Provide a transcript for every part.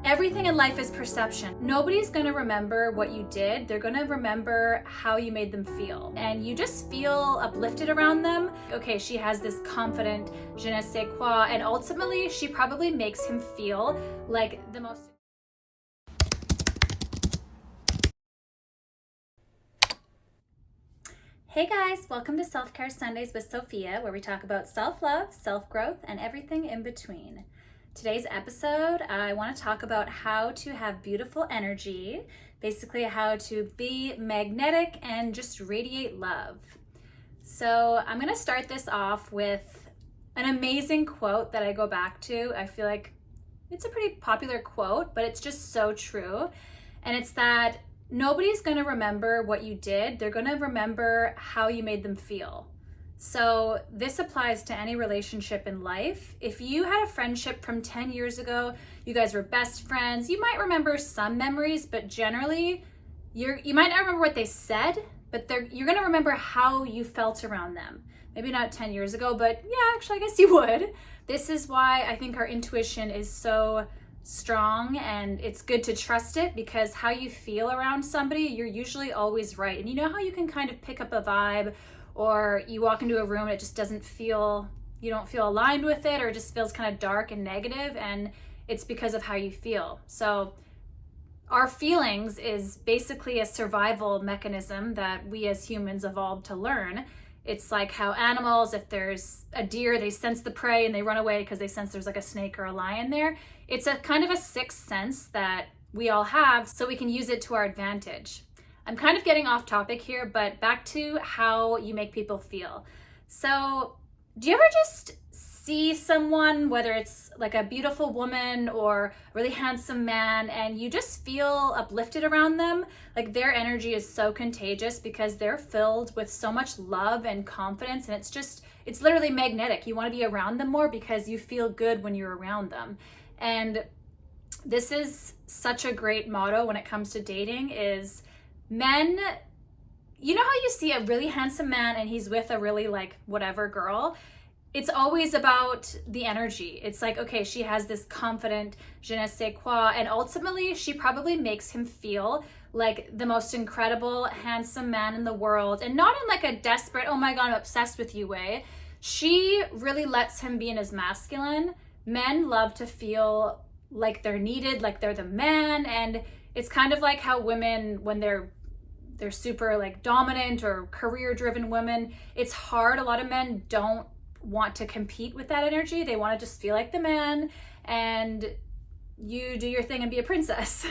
Everything in life is perception. Nobody's gonna remember what you did. They're gonna remember how you made them feel. And you just feel uplifted around them. Okay, she has this confident je ne sais quoi, and ultimately she probably makes him feel like the most... Hey guys, welcome to Self-Care Sundays with Sophia, where we talk about self-love, self-growth, and everything in between. Today's episode, I want to talk about how to have beautiful energy, basically how to be magnetic and just radiate love. So I'm going to start this off with an amazing quote that I go back to. I feel like it's a pretty popular quote, but it's just so true. And it's that nobody's going to remember what you did. They're going to remember how you made them feel. So this applies to any relationship in life. If you had a friendship from 10 years ago, you guys were best friends, you might remember some memories, but generally you might not remember what they said, but you're going to remember how you felt around them. Maybe not 10 years ago, but yeah, actually I guess you would. This is why I think our intuition is so strong, and it's good to trust it, because how you feel around somebody, you're usually always right. And you know how you can kind of pick up a vibe, or you walk into a room and it just doesn't feel, you don't feel aligned with it, or it just feels kind of dark and negative, and it's because of how you feel. So our feelings is basically a survival mechanism that we as humans evolved to learn. It's like how animals, if there's a deer, they sense the prey and they run away because they sense there's like a snake or a lion there. It's a kind of a sixth sense that we all have, so we can use it to our advantage. I'm kind of getting off topic here, but back to how you make people feel. So do you ever just see someone, whether it's like a beautiful woman or a really handsome man, and you just feel uplifted around them? Like their energy is so contagious because they're filled with so much love and confidence, and it's literally magnetic. You want to be around them more because you feel good when you're around them. And this is such a great motto when it comes to dating is men, you know how you see a really handsome man and he's with a really like whatever girl? It's always about the energy. It's like, okay, she has this confident je ne sais quoi, and ultimately she probably makes him feel like the most incredible, handsome man in the world, and not in like a desperate, oh my God, I'm obsessed with you way. She really lets him be in his masculine. Men love to feel like they're needed, like they're the man, and it's kind of like how women, when they're super like dominant or career driven women, it's hard. A lot of men don't want to compete with that energy. They want to just feel like the man, and you do your thing and be a princess.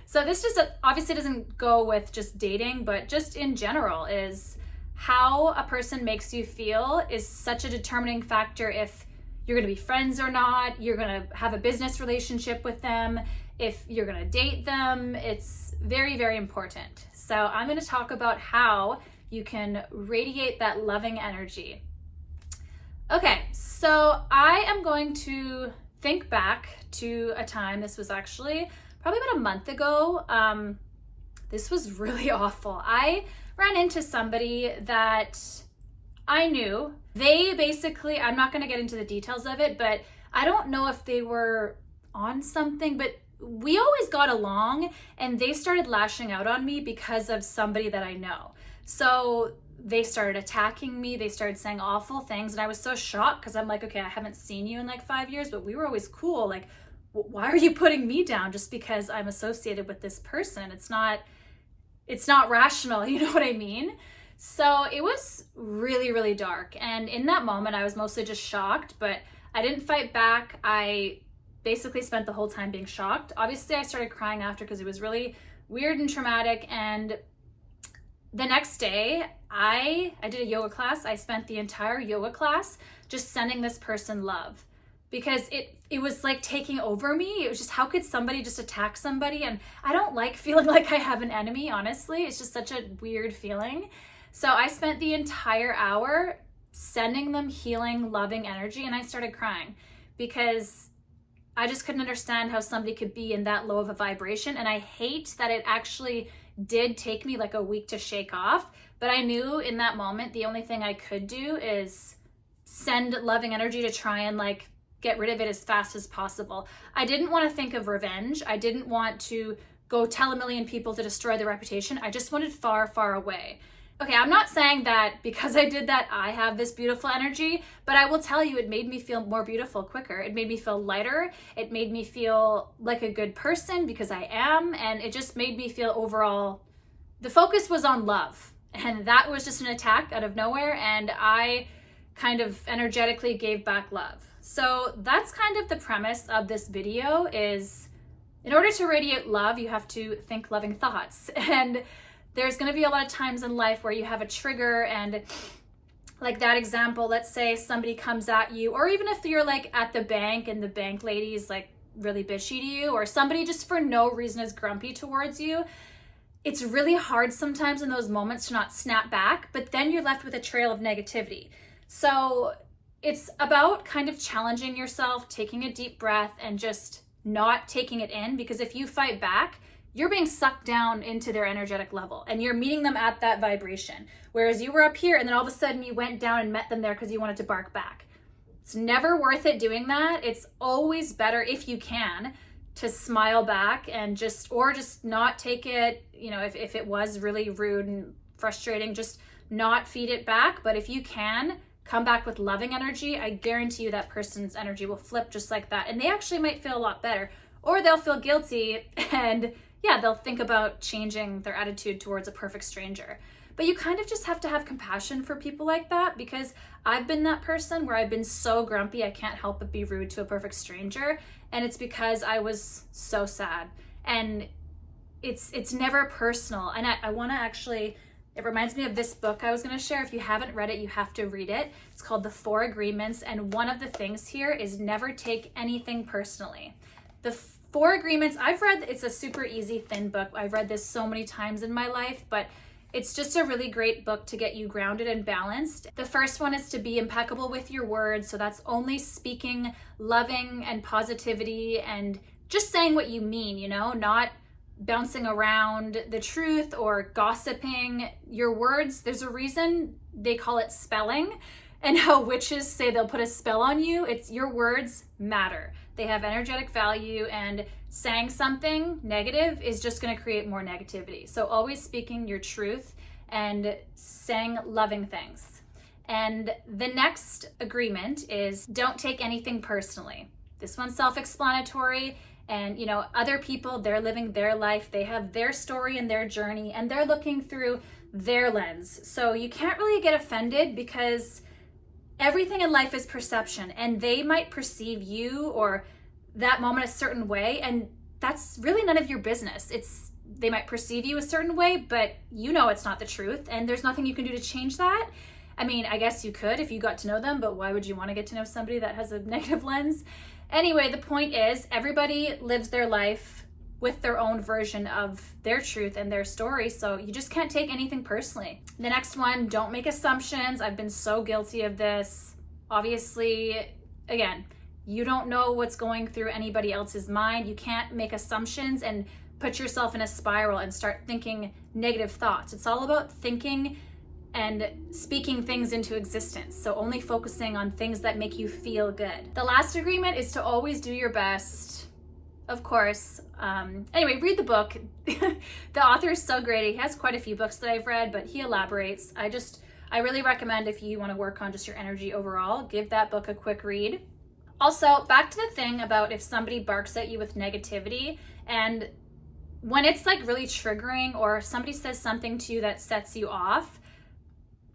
So this just obviously doesn't go with just dating, but just in general is how a person makes you feel is such a determining factor if you're going to be friends or not, you're going to have a business relationship with them, if you're going to date them. It's very, very important. So I'm going to talk about how you can radiate that loving energy. Okay, so I am going to think back to a time, this was actually probably about a month ago. This was really awful. I ran into somebody that I knew. They basically, I'm not going to get into the details of it, but I don't know if they were on something, but we always got along, and they started lashing out on me because of somebody that I know. So they started attacking me. They started saying awful things, and I was so shocked because I'm like, okay, I haven't seen you in like 5 years, but we were always cool. Like, why are you putting me down just because I'm associated with this person? It's not rational, you know what I mean? So it was really, really dark. And in that moment, I was mostly just shocked, but I didn't fight back. I basically spent the whole time being shocked. Obviously, I started crying after because it was really weird and traumatic. And the next day, I did a yoga class. I spent the entire yoga class just sending this person love, because it was like taking over me. It was just, how could somebody just attack somebody? And I don't like feeling like I have an enemy, honestly. It's just such a weird feeling. So I spent the entire hour sending them healing, loving energy, and I started crying because I just couldn't understand how somebody could be in that low of a vibration. And I hate that it actually did take me like a week to shake off, but I knew in that moment the only thing I could do is send loving energy to try and like get rid of it as fast as possible. I didn't want to think of revenge. I didn't want to go tell a million people to destroy their reputation. I just wanted far, far away. Okay, I'm not saying that because I did that, I have this beautiful energy, but I will tell you it made me feel more beautiful quicker. It made me feel lighter. It made me feel like a good person because I am, and it just made me feel overall, the focus was on love. And that was just an attack out of nowhere, and I kind of energetically gave back love. So that's kind of the premise of this video is, in order to radiate love, you have to think loving thoughts. And there's going to be a lot of times in life where you have a trigger, and like that example, let's say somebody comes at you, or even if you're like at the bank and the bank lady is like really bitchy to you, or somebody just for no reason is grumpy towards you. It's really hard sometimes in those moments to not snap back, but then you're left with a trail of negativity. So it's about kind of challenging yourself, taking a deep breath, and just not taking it in, because if you fight back, you're being sucked down into their energetic level and you're meeting them at that vibration. Whereas you were up here and then all of a sudden you went down and met them there because you wanted to bark back. It's never worth it doing that. It's always better, if you can, to smile back and just not take it, if it was really rude and frustrating, just not feed it back. But if you can, come back with loving energy, I guarantee you that person's energy will flip just like that. And they actually might feel a lot better, or they'll feel guilty and they'll think about changing their attitude towards a perfect stranger. But you kind of just have to have compassion for people like that, because I've been that person where I've been so grumpy I can't help but be rude to a perfect stranger. And it's because I was so sad. And it's never personal. And I want to actually, it reminds me of this book I was going to share. If you haven't read it, you have to read it. It's called The 4 Agreements. And one of the things here is never take anything personally. The 4 Agreements, I've read, it's a super easy, thin book. I've read this so many times in my life, but it's just a really great book to get you grounded and balanced. The first one is to be impeccable with your words. So that's only speaking loving and positivity and just saying what you mean, not bouncing around the truth or gossiping. Your words, there's a reason they call it spelling, and how witches say they'll put a spell on you. It's your words matter. They have energetic value, and saying something negative is just going to create more negativity. So always speaking your truth and saying loving things. And the next agreement is don't take anything personally. This one's self-explanatory, and other people, they're living their life. They have their story and their journey, and they're looking through their lens. So you can't really get offended, because everything in life is perception, and they might perceive you or that moment a certain way, and that's really none of your business. They might perceive you a certain way, but it's not the truth, and there's nothing you can do to change that. I mean, I guess you could if you got to know them, but why would you want to get to know somebody that has a negative lens? Anyway, the point is, everybody lives their life with their own version of their truth and their story, so you just can't take anything personally. The next one, don't make assumptions. I've been so guilty of this. Obviously, again, you don't know what's going through anybody else's mind. You can't make assumptions and put yourself in a spiral and start thinking negative thoughts. It's all about thinking and speaking things into existence. So only focusing on things that make you feel good. The last agreement is to always do your best. Of course. Anyway, read the book. The author is so great. He has quite a few books that I've read, but he elaborates. I really recommend, if you want to work on just your energy overall, give that book a quick read. Also, back to the thing about if somebody barks at you with negativity, and when it's like really triggering, or if somebody says something to you that sets you off,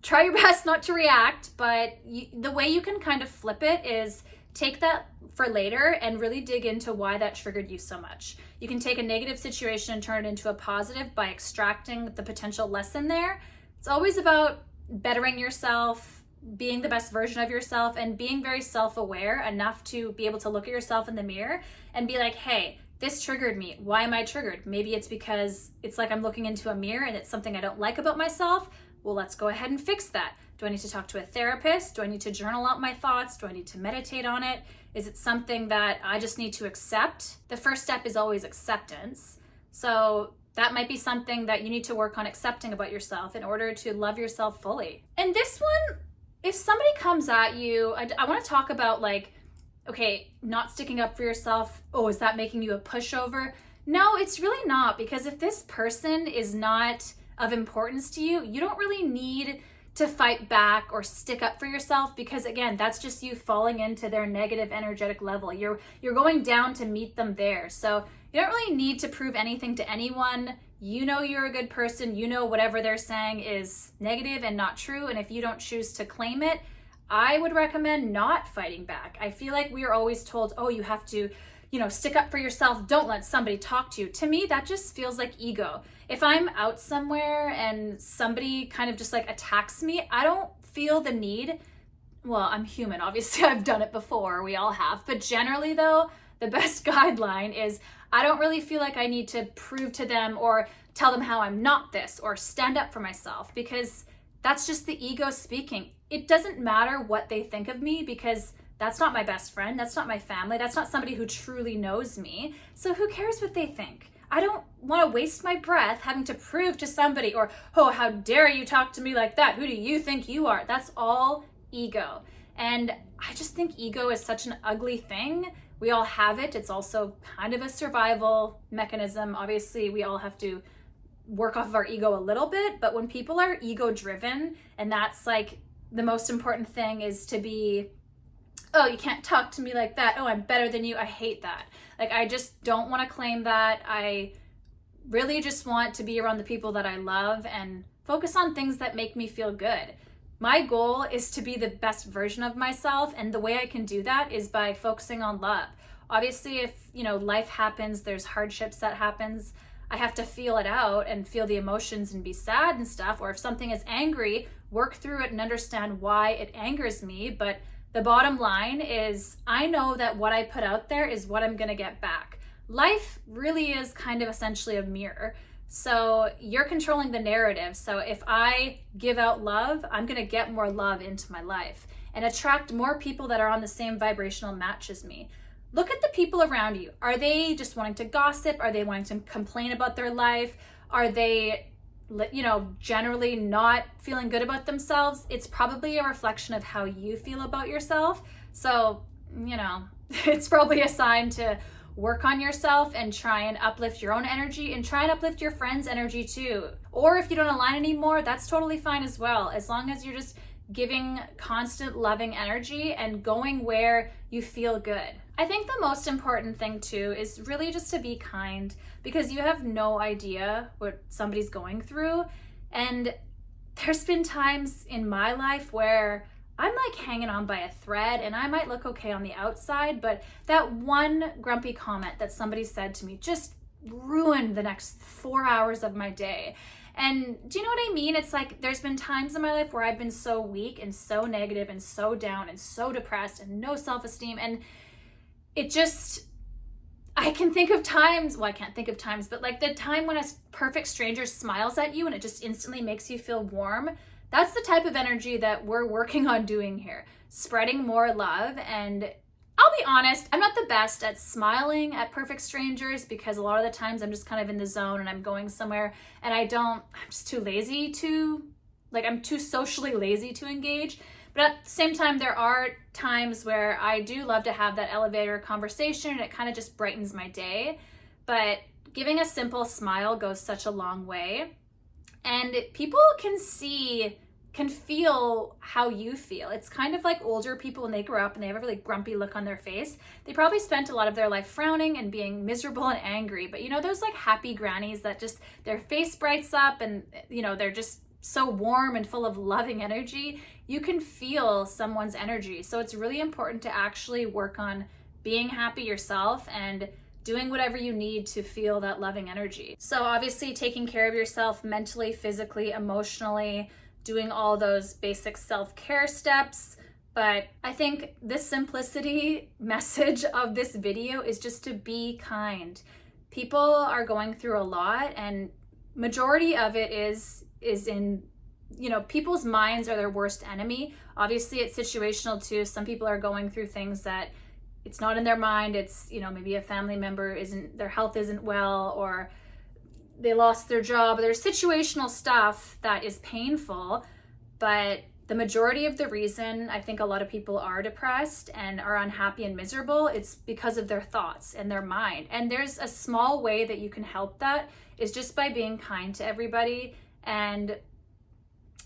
try your best not to react, but the way you can kind of flip it is take that for later and really dig into why that triggered you so much. You can take a negative situation and turn it into a positive by extracting the potential lesson there. It's always about bettering yourself, being the best version of yourself, and being very self-aware enough to be able to look at yourself in the mirror and be like, hey, this triggered me. Why am I triggered? Maybe it's because it's like I'm looking into a mirror and it's something I don't like about myself. Well, let's go ahead and fix that. Do I need to talk to a therapist? Do I need to journal out my thoughts? Do I need to meditate on it? Is it something that I just need to accept? The first step is always acceptance. So that might be something that you need to work on accepting about yourself in order to love yourself fully. And this one, if somebody comes at you, I want to talk about okay, not sticking up for yourself, oh, is that making you a pushover? No, it's really not, because if this person is not of importance to you, you don't really need to fight back or stick up for yourself, because again, that's just you falling into their negative energetic level. You're going down to meet them there. So you don't really need to prove anything to anyone. You know you're a good person. You know whatever they're saying is negative and not true. And if you don't choose to claim it, I would recommend not fighting back. I feel like we are always told, oh, you have to, stick up for yourself. Don't let somebody talk to you. To me, that just feels like ego. If I'm out somewhere and somebody kind of just like attacks me, I don't feel the need. Well, I'm human. Obviously, I've done it before. We all have. But generally, though, the best guideline is I don't really feel like I need to prove to them or tell them how I'm not this or stand up for myself, because that's just the ego speaking. It doesn't matter what they think of me, because that's not my best friend. That's not my family. That's not somebody who truly knows me. So who cares what they think? I don't want to waste my breath having to prove to somebody, or, oh, how dare you talk to me like that? Who do you think you are? That's all ego. And I just think ego is such an ugly thing. We all have it. It's also kind of a survival mechanism. Obviously, we all have to work off of our ego a little bit, but when people are ego driven, and that's like the most important thing is to be, oh, you can't talk to me like that. Oh, I'm better than you. I hate that. Like, I just don't want to claim that. I really just want to be around the people that I love and focus on things that make me feel good. My goal is to be the best version of myself, and the way I can do that is by focusing on love. Obviously, if, life happens, there's hardships that happens, I have to feel it out and feel the emotions and be sad and stuff. Or if something is angry, work through it and understand why it angers me. But the bottom line is I know that what I put out there is what I'm going to get back. Life really is kind of essentially a mirror. So you're controlling the narrative. So if I give out love, I'm going to get more love into my life and attract more people that are on the same vibrational match as me. Look at the people around you. Are they just wanting to gossip? Are they wanting to complain about their life? Are they, generally not feeling good about themselves? It's probably a reflection of how you feel about yourself. So, it's probably a sign to work on yourself and try and uplift your own energy and try and uplift your friends' energy too. Or if you don't align anymore, that's totally fine as well. As long as you're just giving constant loving energy and going where you feel good. I think the most important thing too is really just to be kind, because you have no idea what somebody's going through. And there's been times in my life where I'm like hanging on by a thread and I might look okay on the outside, but that one grumpy comment that somebody said to me just ruined the next 4 hours of my day. And do you know what I mean? It's like there's been times in my life where I've been so weak and so negative and so down and so depressed and no self-esteem. And it just, I can think of times, well, I can't think of times, but like the time when a perfect stranger smiles at you and it just instantly makes you feel warm. That's the type of energy that we're working on doing here, spreading more love. And I'll be honest, I'm not the best at smiling at perfect strangers, because a lot of the times I'm just kind of in the zone and I'm going somewhere and I'm just too lazy to, I'm too socially lazy to engage. But at the same time, there are times where I do love to have that elevator conversation and it kind of just brightens my day. But giving a simple smile goes such a long way. And people can feel how you feel. It's kind of like older people when they grow up and they have a really grumpy look on their face. They probably spent a lot of their life frowning and being miserable and angry. But those like happy grannies that just their face brights up and they're just so warm and full of loving energy. You can feel someone's energy. So it's really important to actually work on being happy yourself and doing whatever you need to feel that loving energy. So obviously taking care of yourself mentally, physically, emotionally, doing all those basic self-care steps. But I think the simplicity message of this video is just to be kind. People are going through a lot, and majority of it is in, people's minds are their worst enemy. Obviously it's situational too. Some people are going through things that it's not in their mind. It's, maybe a family member their health isn't well, or they lost their job. There's situational stuff that is painful, but the majority of the reason I think a lot of people are depressed and are unhappy and miserable, it's because of their thoughts and their mind. And there's a small way that you can help that is just by being kind to everybody and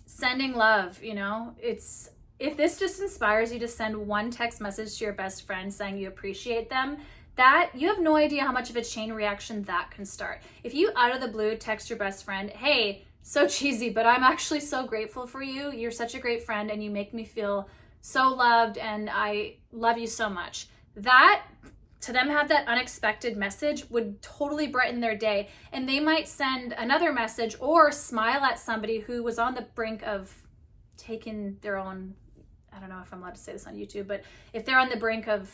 sending love. If this just inspires you to send one text message to your best friend saying you appreciate them, that you have no idea how much of a chain reaction that can start. If you out of the blue text your best friend, hey, so cheesy, but I'm actually so grateful for you. You're such a great friend and you make me feel so loved and I love you so much. That, to them have that unexpected message would totally brighten their day. And they might send another message or smile at somebody who was on the brink of taking their own, I don't know if I'm allowed to say this on YouTube, but if they're on the brink of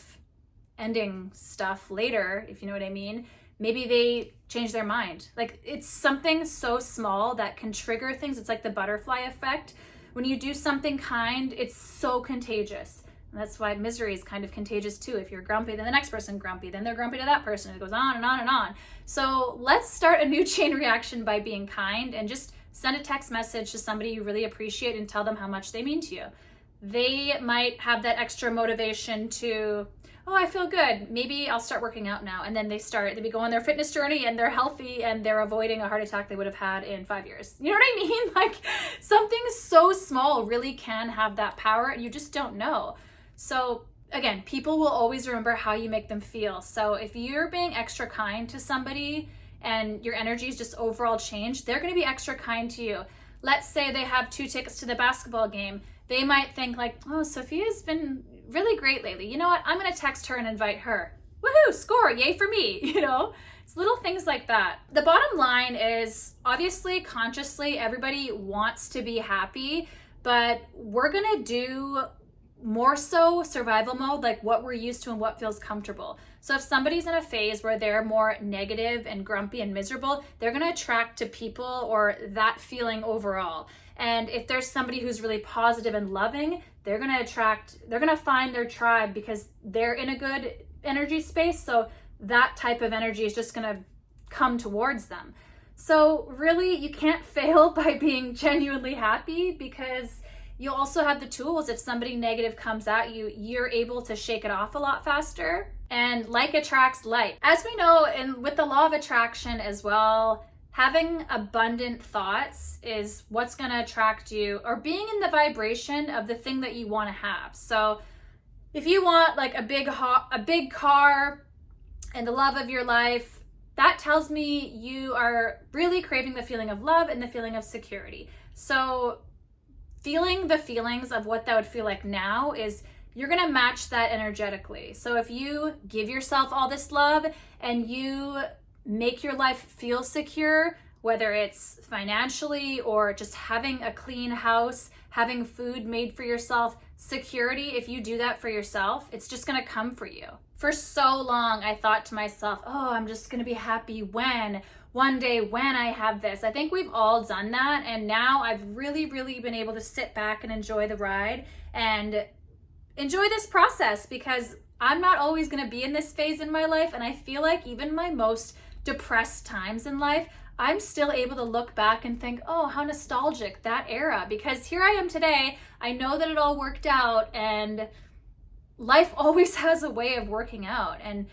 ending stuff later, if you know what I mean, maybe they change their mind. Like, it's something so small that can trigger things. It's like the butterfly effect. When you do something kind, it's so contagious. And that's why misery is kind of contagious too. If you're grumpy, then the next person grumpy, then they're grumpy to that person. It goes on and on and on. So let's start a new chain reaction by being kind and just send a text message to somebody you really appreciate and tell them how much they mean to you. They might have that extra motivation to, oh, I feel good. Maybe I'll start working out now. And then they go on their fitness journey and they're healthy and they're avoiding a heart attack they would have had in 5 years. You know what I mean? Like, something so small really can have that power and you just don't know. So again, people will always remember how you make them feel. So if you're being extra kind to somebody and your energy is just overall changed, they're going to be extra kind to you. Let's say they have 2 tickets to the basketball game. They might think like, oh, Sophia's been really great lately. You know what? I'm going to text her and invite her. Woohoo, score, yay for me. It's little things like that. The bottom line is, obviously, consciously, everybody wants to be happy, but we're going to do more so survival mode, like what we're used to and what feels comfortable. So if somebody's in a phase where they're more negative and grumpy and miserable, they're going to attract to people or that feeling overall. And if there's somebody who's really positive and loving, they're going to find their tribe because they're in a good energy space. So that type of energy is just going to come towards them. So really, you can't fail by being genuinely happy because you also have the tools. If somebody negative comes at you, you're able to shake it off a lot faster. And like attracts like. As we know, and with the law of attraction as well, having abundant thoughts is what's going to attract you, or being in the vibration of the thing that you want to have. So if you want like a big car and the love of your life, that tells me you are really craving the feeling of love and the feeling of security. So feeling the feelings of what that would feel like now is, you're going to match that energetically. So if you give yourself all this love and you make your life feel secure, whether it's financially or just having a clean house, having food made for yourself, security, if you do that for yourself, it's just going to come for you. For so long, I thought to myself, oh, I'm just going to be happy one day when I have this. I think we've all done that. And now I've really, really been able to sit back and enjoy the ride and enjoy this process, because I'm not always going to be in this phase in my life. And I feel like even my most depressed times in life, I'm still able to look back and think, oh, how nostalgic that era, because here I am today. I know that it all worked out and life always has a way of working out. And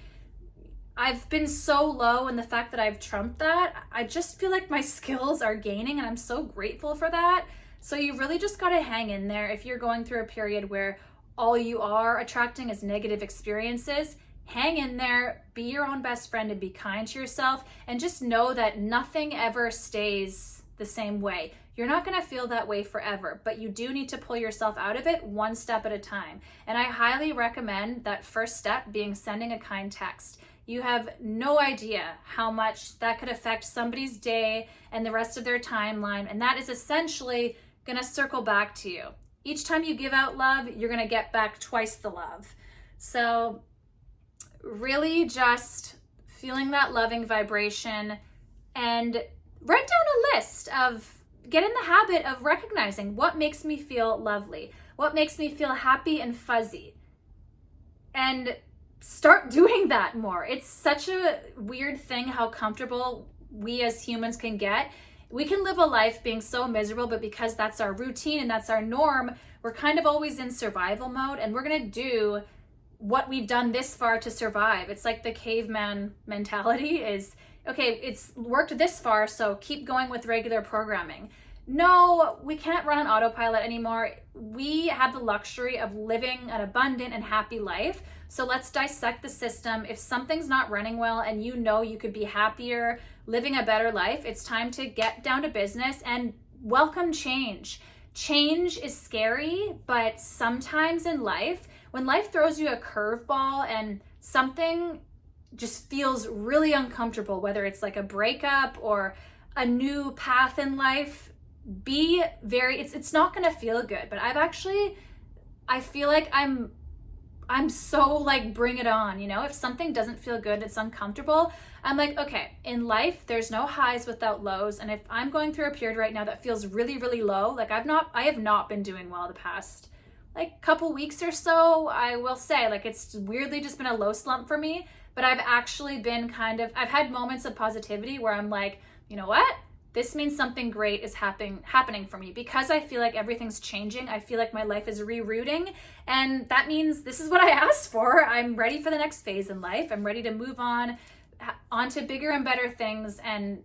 I've been so low, and the fact that I've trumped that, I just feel like my skills are gaining, and I'm so grateful for that. So you really just got to hang in there. If you're going through a period where all you are attracting is negative experiences, hang in there, be your own best friend and be kind to yourself, and just know that nothing ever stays the same way. You're not going to feel that way forever, but you do need to pull yourself out of it one step at a time. And I highly recommend that first step being sending a kind text. You have no idea how much that could affect somebody's day and the rest of their timeline, and that is essentially going to circle back to you. Each time you give out love, you're going to get back twice the love. So really just feeling that loving vibration, and write down a list of, get in the habit of recognizing what makes me feel lovely, what makes me feel happy and fuzzy, and start doing that more. It's such a weird thing how comfortable we as humans can get. We can live a life being so miserable, but because that's our routine and that's our norm, we're kind of always in survival mode, and we're gonna do what we've done this far to survive. It's like the caveman mentality is, okay, it's worked this far, so keep going with regular programming. No, we can't run on autopilot anymore. We have the luxury of living an abundant and happy life. So let's dissect the system. If something's not running well and you know you could be happier, living a better life, it's time to get down to business and welcome change. Change is scary, but sometimes in life, when life throws you a curveball and something just feels really uncomfortable, whether it's like a breakup or a new path in life, it's not gonna feel good. But I feel like I'm so like, bring it on, you know? If something doesn't feel good, it's uncomfortable, I'm like, okay, in life, there's no highs without lows. And if I'm going through a period right now that feels really, really low, like I have not been doing well the past like couple weeks or so, I will say, like, it's weirdly just been a low slump for me, but I've actually been I've had moments of positivity where I'm like, you know what? This means something great is happening for me, because I feel like everything's changing. I feel like my life is rerouting, and that means this is what I asked for. I'm ready for the next phase in life. I'm ready to move on to bigger and better things. And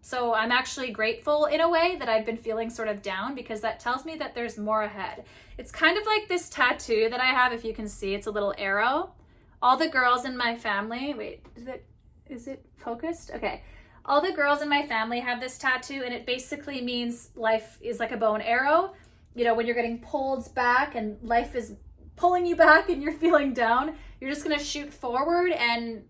so I'm actually grateful in a way that I've been feeling sort of down, because that tells me that there's more ahead. It's kind of like this tattoo that I have, if you can see, it's a little arrow. All the girls in my family, wait, is it focused? Okay. All the girls in my family have this tattoo, and it basically means life is like a bow and arrow. You know, when you're getting pulled back and life is pulling you back and you're feeling down, you're just gonna shoot forward, and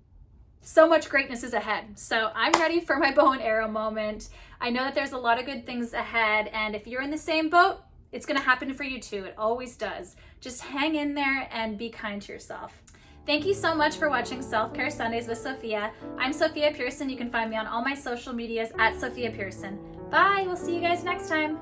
so much greatness is ahead. So I'm ready for my bow and arrow moment. I know that there's a lot of good things ahead, and if you're in the same boat, it's gonna happen for you too. It always does. Just hang in there and be kind to yourself. Thank you so much for watching Self-Care Sundays with Sophia. I'm Sophia Pearson. You can find me on all my social medias at Sophia Pearson. Bye, we'll see you guys next time.